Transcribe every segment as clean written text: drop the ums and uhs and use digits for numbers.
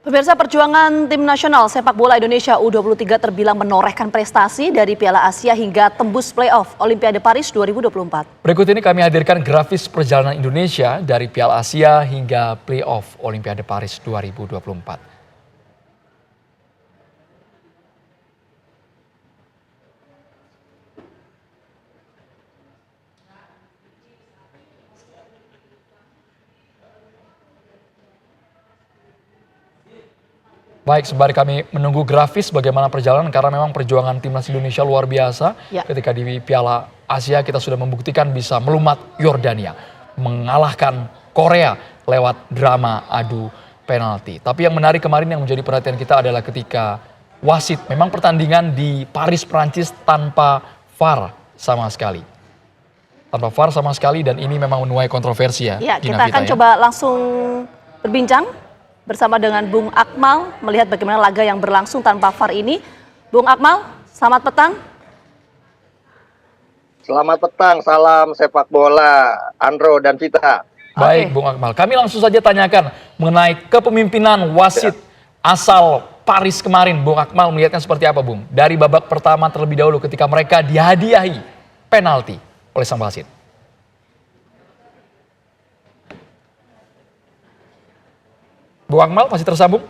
Pemirsa, perjuangan tim nasional sepak bola Indonesia U23 terbilang menorehkan prestasi dari Piala Asia hingga tembus playoff Olimpiade Paris 2024. Berikut ini kami hadirkan grafis perjalanan Indonesia dari Piala Asia hingga playoff Olimpiade Paris 2024. Baik, sembari kami menunggu grafis bagaimana perjalanan karena memang perjuangan timnas Indonesia luar biasa. Ya. Ketika di Piala Asia kita sudah membuktikan bisa melumat Yordania, mengalahkan Korea lewat drama adu penalti. Tapi yang menarik kemarin yang menjadi perhatian kita adalah ketika wasit, memang pertandingan di Paris Prancis tanpa VAR sama sekali. Tanpa VAR sama sekali dan ini memang menuai kontroversi ya. Ya, Gina kita akan Vita, coba langsung berbincang bersama dengan Bung Akmal melihat bagaimana laga yang berlangsung tanpa VAR ini. Bung Akmal, selamat petang. Selamat petang, salam sepak bola, Andro dan Vita. Baik, Bung Akmal. Kami langsung saja tanyakan mengenai kepemimpinan wasit asal Paris kemarin. Bung Akmal melihatnya seperti apa, Bung? Dari babak pertama terlebih dahulu ketika mereka dihadiahi penalti oleh sang wasit. Bung Akmal masih tersambung?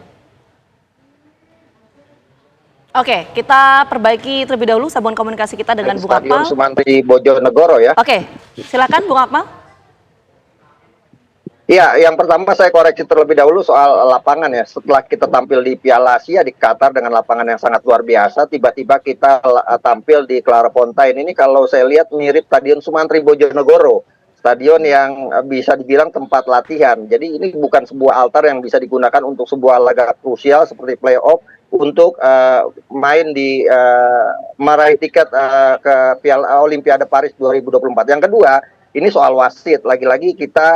Oke, kita perbaiki terlebih dahulu sambungan komunikasi kita dengan Bung Stadion Akmal. Sumantri Bojonegoro ya. Oke, silakan Bung Akmal. Iya, yang pertama saya koreksi terlebih dahulu soal lapangan ya. Setelah kita tampil di Piala Asia di Qatar dengan lapangan yang sangat luar biasa, tiba-tiba kita tampil di Clairefontaine. Ini kalau saya lihat mirip Stadion Sumantri Bojonegoro. Stadion yang bisa dibilang tempat latihan. Jadi ini bukan sebuah altar yang bisa digunakan untuk sebuah laga krusial seperti playoff untuk main di meraih tiket ke Piala Olimpiade Paris 2024. Yang kedua, ini soal wasit. Lagi-lagi kita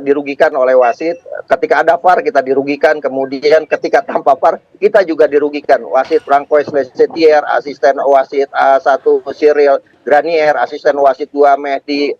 dirugikan oleh wasit. Ketika ada VAR kita dirugikan, kemudian ketika tanpa VAR kita juga dirugikan. Wasit Francois Lesetier, asisten wasit A1 Cyril Granier, asisten wasit 2 Mehdi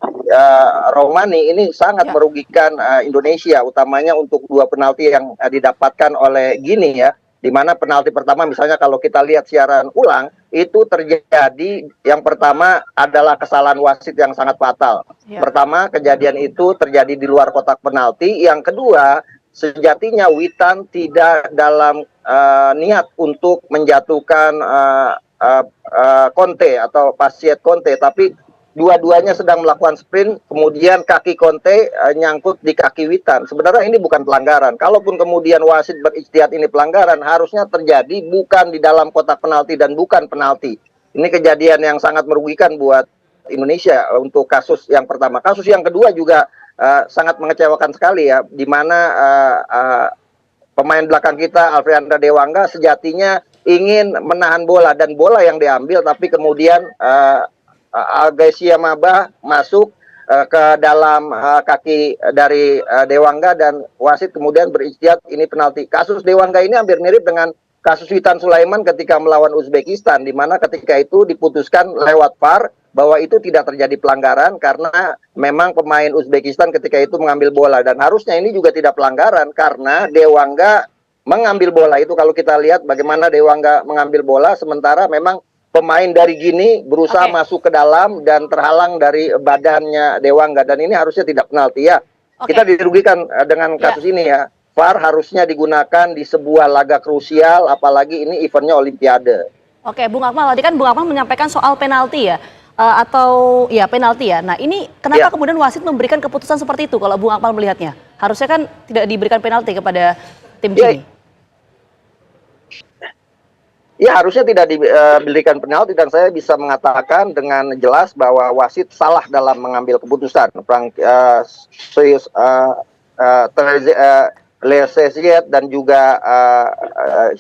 Romani, ini sangat merugikan Indonesia, utamanya untuk 2 penalti yang didapatkan oleh Gini ya. Di mana penalti pertama misalnya kalau kita lihat siaran ulang itu terjadi, yang pertama adalah kesalahan wasit yang sangat fatal. Pertama, kejadian itu terjadi di luar kotak penalti. Yang kedua, sejatinya Witan tidak dalam niat untuk menjatuhkan Conte atau Pasiet Conte, tapi dua-duanya sedang melakukan sprint, kemudian kaki Conte nyangkut di kaki Witan. Sebenarnya ini bukan pelanggaran. Kalaupun kemudian wasit berijtihad ini pelanggaran, harusnya terjadi bukan di dalam kotak penalti dan bukan penalti. Ini kejadian yang sangat merugikan buat Indonesia untuk kasus yang pertama. Kasus yang kedua juga sangat mengecewakan sekali ya, di mana pemain belakang kita Alfreandra Dewangga sejatinya ingin menahan bola dan bola yang diambil, tapi kemudian Algesia Mabah masuk ke dalam kaki dari Dewangga dan wasit kemudian berijtihad ini penalti. Kasus Dewangga ini hampir mirip dengan kasus Witan Sulaiman ketika melawan Uzbekistan, di mana ketika itu diputuskan lewat VAR bahwa itu tidak terjadi pelanggaran karena memang pemain Uzbekistan ketika itu mengambil bola, dan harusnya ini juga tidak pelanggaran karena Dewangga mengambil bola. Itu kalau kita lihat bagaimana Dewangga mengambil bola, sementara memang pemain dari Gini berusaha masuk ke dalam dan terhalang dari badannya Dewangga, dan ini harusnya tidak penalti ya. Kita dirugikan dengan kasus ini ya. VAR harusnya digunakan di sebuah laga krusial, apalagi ini eventnya Olimpiade. Oke, Bung Akmal, tadi kan Bung Akmal menyampaikan soal penalti ya, atau ya penalti ya. Nah ini kenapa kemudian wasit memberikan keputusan seperti itu kalau Bung Akmal melihatnya? Harusnya kan tidak diberikan penalti kepada tim Gini. Ya, harusnya tidak diberikan penalti, dan saya bisa mengatakan dengan jelas bahwa wasit salah dalam mengambil keputusan. Lesesiet dan juga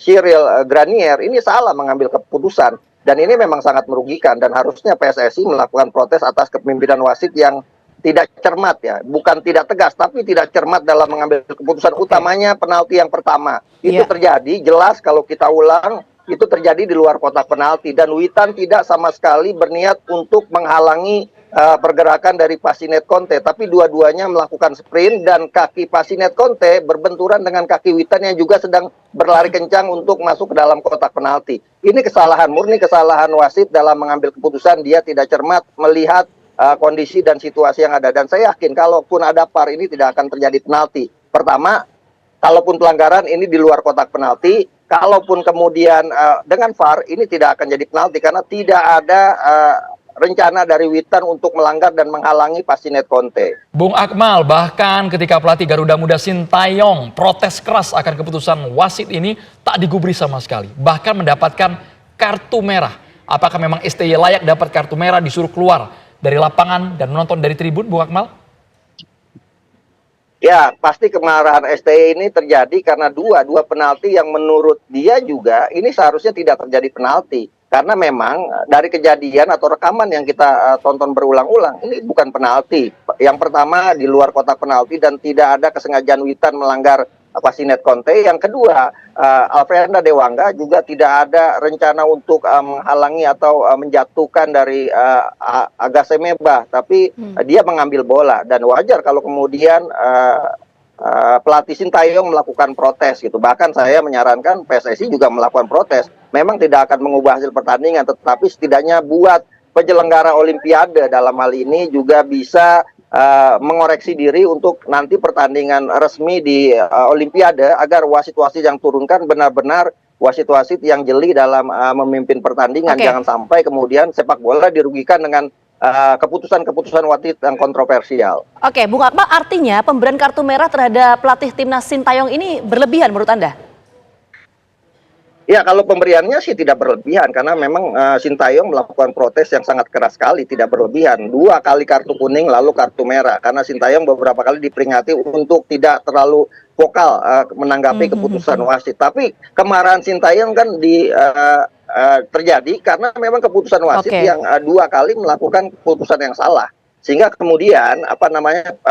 Cyril Granier ini salah mengambil keputusan, dan ini memang sangat merugikan, dan harusnya PSSI melakukan protes atas kepemimpinan wasit yang tidak cermat ya, bukan tidak tegas tapi tidak cermat dalam mengambil keputusan, utamanya penalti yang pertama. Itu terjadi jelas kalau kita ulang. itu terjadi di luar kotak penalti dan Witan tidak sama sekali berniat untuk menghalangi pergerakan dari Pasinet Conte, tapi dua-duanya melakukan sprint dan kaki Pasinet Conte berbenturan dengan kaki Witan yang juga sedang berlari kencang untuk masuk ke dalam kotak penalti. Ini kesalahan murni, kesalahan wasit dalam mengambil keputusan. Dia tidak cermat melihat kondisi dan situasi yang ada, dan saya yakin kalaupun ada VAR ini tidak akan terjadi penalti. Pertama, kalaupun pelanggaran ini di luar kotak penalti, kalaupun kemudian dengan VAR ini tidak akan jadi penalti karena tidak ada rencana dari Witan untuk melanggar dan menghalangi Pasinet Conte. Bung Akmal, bahkan ketika pelatih Garuda Muda Sintayong protes keras akan keputusan wasit ini tak digubris sama sekali. Bahkan mendapatkan kartu merah. Apakah memang STY layak dapat kartu merah disuruh keluar dari lapangan dan menonton dari tribun, Bung Akmal? Ya, pasti kemarahan STY ini terjadi karena dua penalti yang menurut dia juga ini seharusnya tidak terjadi penalti. Karena memang dari kejadian atau rekaman yang kita tonton berulang-ulang, ini bukan penalti. Yang pertama di luar kotak penalti dan tidak ada kesengajaan Witan melanggar Pasinet Conte. Yang kedua, Alfrenda Dewangga juga tidak ada rencana untuk menghalangi atau menjatuhkan dari Agasemeba, tapi dia mengambil bola dan wajar kalau kemudian pelatih Sintayong melakukan protes gitu. Bahkan saya menyarankan PSSI juga melakukan protes. Memang tidak akan mengubah hasil pertandingan, tetapi setidaknya buat penyelenggara Olimpiade dalam hal ini juga bisa mengoreksi diri untuk nanti pertandingan resmi di Olimpiade agar wasit-wasit yang turunkan benar-benar wasit-wasit yang jeli dalam memimpin pertandingan. Jangan sampai kemudian sepak bola dirugikan dengan keputusan-keputusan wasit yang kontroversial. Oke, Bung Akmal, artinya pemberian kartu merah terhadap pelatih timnas Sintayong ini berlebihan menurut Anda? Ya, kalau pemberiannya sih tidak berlebihan karena memang Sintayong melakukan protes yang sangat keras sekali, tidak berlebihan. 2 kali kartu kuning lalu kartu merah karena Sintayong beberapa kali diperingati untuk tidak terlalu vokal menanggapi keputusan wasit. Tapi kemarahan Sintayong kan terjadi karena memang keputusan wasit yang 2 kali melakukan keputusan yang salah. Sehingga kemudian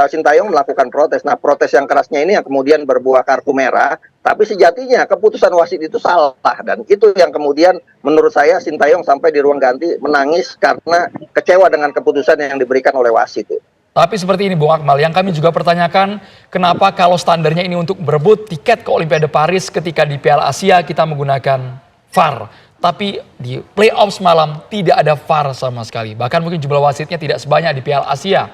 Sintayong melakukan protes. Nah, protes yang kerasnya ini yang kemudian berbuah kartu merah. Tapi sejatinya keputusan wasit itu salah dan itu yang kemudian menurut saya Sintayong sampai di ruang ganti menangis karena kecewa dengan keputusan yang diberikan oleh wasit. Tapi seperti ini Bung Akmal, yang kami juga pertanyakan kenapa kalau standarnya ini untuk berebut tiket ke Olimpiade Paris ketika di Piala Asia kita menggunakan VAR. Tapi di playoff semalam tidak ada VAR sama sekali. Bahkan mungkin jumlah wasitnya tidak sebanyak di Piala Asia.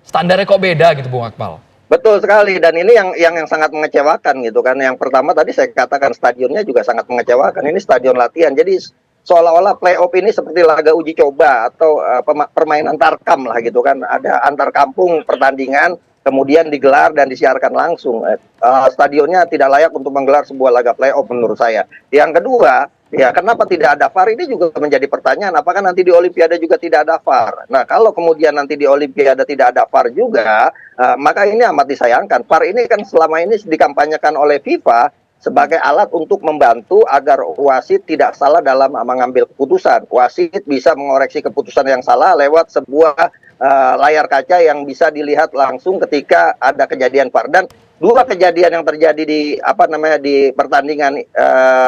Standarnya kok beda gitu Bung Akmal? Betul sekali dan ini yang sangat mengecewakan gitu kan. Yang pertama tadi saya katakan stadionnya juga sangat mengecewakan. Ini stadion latihan. Jadi seolah-olah playoff ini seperti laga uji coba atau permainan tarkam lah gitu kan. Ada antar kampung pertandingan kemudian digelar dan disiarkan langsung. Stadionnya tidak layak untuk menggelar sebuah laga playoff menurut saya. Yang kedua, ya kenapa tidak ada VAR ini juga menjadi pertanyaan. Apakah nanti di Olimpiade juga tidak ada VAR? Nah kalau kemudian nanti di Olimpiade tidak ada VAR juga, maka ini amat disayangkan. VAR ini kan selama ini dikampanyekan oleh FIFA sebagai alat untuk membantu agar wasit tidak salah dalam mengambil keputusan. Wasit bisa mengoreksi keputusan yang salah lewat sebuah layar kaca yang bisa dilihat langsung ketika ada kejadian VAR. Dan 2 kejadian yang terjadi di pertandingan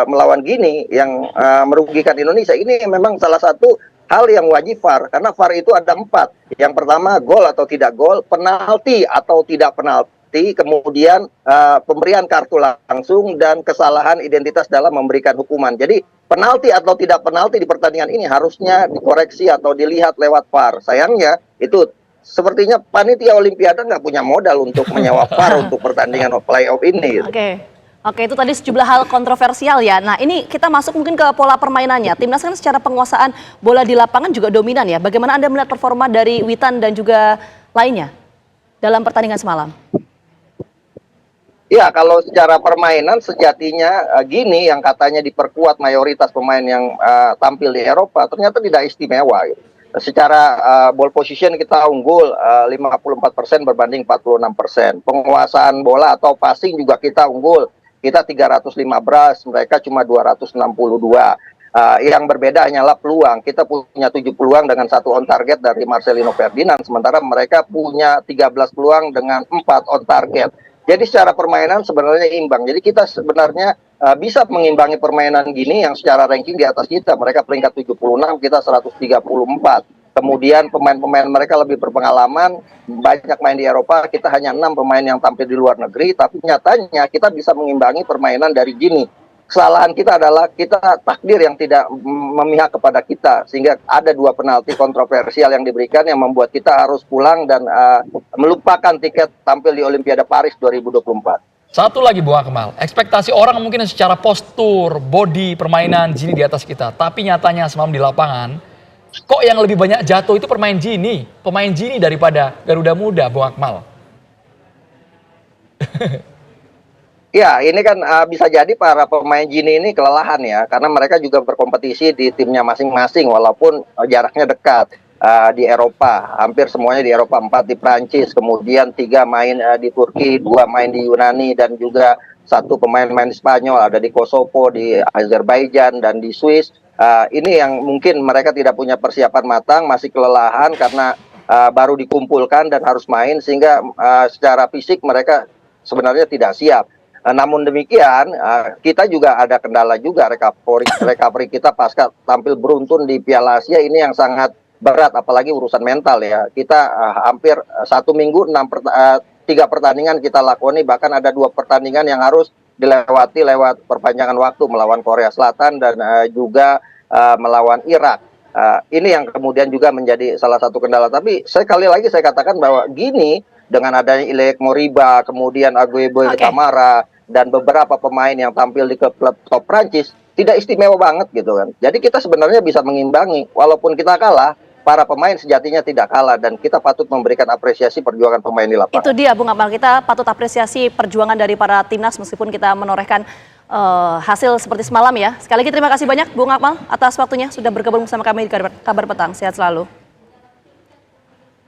melawan Gini yang merugikan Indonesia ini memang salah satu hal yang wajib VAR karena VAR itu ada 4. Yang pertama gol atau tidak gol, penalti atau tidak penalti, kemudian pemberian kartu langsung dan kesalahan identitas dalam memberikan hukuman. Jadi penalti atau tidak penalti di pertandingan ini harusnya dikoreksi atau dilihat lewat VAR. Sayangnya itu sepertinya panitia Olimpiade nggak punya modal untuk menyewa VAR untuk pertandingan playoff ini. Oke, itu tadi sejumlah hal kontroversial ya. Nah ini kita masuk mungkin ke pola permainannya. Timnas kan secara penguasaan bola di lapangan juga dominan ya. Bagaimana Anda melihat performa dari Witan dan juga lainnya dalam pertandingan semalam? Ya, kalau secara permainan sejatinya Gini yang katanya diperkuat mayoritas pemain yang tampil di Eropa ternyata tidak istimewa gitu. Secara ball position kita unggul 54% berbanding 46%. Penguasaan bola atau passing juga kita unggul. Kita 315, mereka cuma 262. Yang berbeda hanyalah peluang. Kita punya 7 peluang dengan 1 on target dari Marcelino Ferdinand. Sementara mereka punya 13 peluang dengan 4 on target. Jadi secara permainan sebenarnya imbang. Jadi kita sebenarnya bisa mengimbangi permainan gini yang secara ranking di atas kita. Mereka peringkat 76, kita 134. Kemudian pemain-pemain mereka lebih berpengalaman, banyak main di Eropa, kita hanya 6 pemain yang tampil di luar negeri, tapi nyatanya kita bisa mengimbangi permainan dari gini. Kesalahan kita adalah kita takdir yang tidak memihak kepada kita, sehingga ada 2 penalti kontroversial yang diberikan yang membuat kita harus pulang dan melupakan tiket tampil di Olimpiade Paris 2024. Satu lagi Bung Akmal, ekspektasi orang mungkin secara postur, body, permainan Gini di atas kita. Tapi nyatanya semalam di lapangan, kok yang lebih banyak jatuh itu pemain Gini daripada Garuda Muda, Bung Akmal. Ya, ini kan bisa jadi para pemain Gini ini kelelahan ya, karena mereka juga berkompetisi di timnya masing-masing, walaupun jaraknya dekat. Di Eropa, hampir semuanya di Eropa, 4 di Prancis, kemudian 3 main di Turki, 2 main di Yunani, dan juga 1 pemain main di Spanyol, ada di Kosovo, di Azerbaijan, dan di Swiss. Ini yang mungkin mereka tidak punya persiapan matang, masih kelelahan karena baru dikumpulkan dan harus main, sehingga secara fisik mereka sebenarnya tidak siap. Namun demikian, kita juga ada kendala juga, recovery kita pasca tampil beruntun di Piala Asia ini yang sangat berat, apalagi urusan mental ya. Kita hampir 1 minggu 3 pertandingan kita lakoni, bahkan ada 2 pertandingan yang harus dilewati lewat perpanjangan waktu melawan Korea Selatan dan juga melawan Irak. Ini yang kemudian juga menjadi salah satu kendala. Tapi sekali lagi saya katakan bahwa gini, dengan adanya Ilek Moriba, kemudian Aguebo Kamara, dan beberapa pemain yang tampil di klub top Prancis, tidak istimewa banget gitu kan. Jadi kita sebenarnya bisa mengimbangi, walaupun kita kalah, para pemain sejatinya tidak kalah, dan kita patut memberikan apresiasi perjuangan pemain di lapangan. Itu dia Bung Akmal, kita patut apresiasi perjuangan dari para timnas meskipun kita menorehkan hasil seperti semalam ya. Sekali lagi terima kasih banyak Bung Akmal atas waktunya sudah bergabung bersama kami di Kabar Petang. Sehat selalu.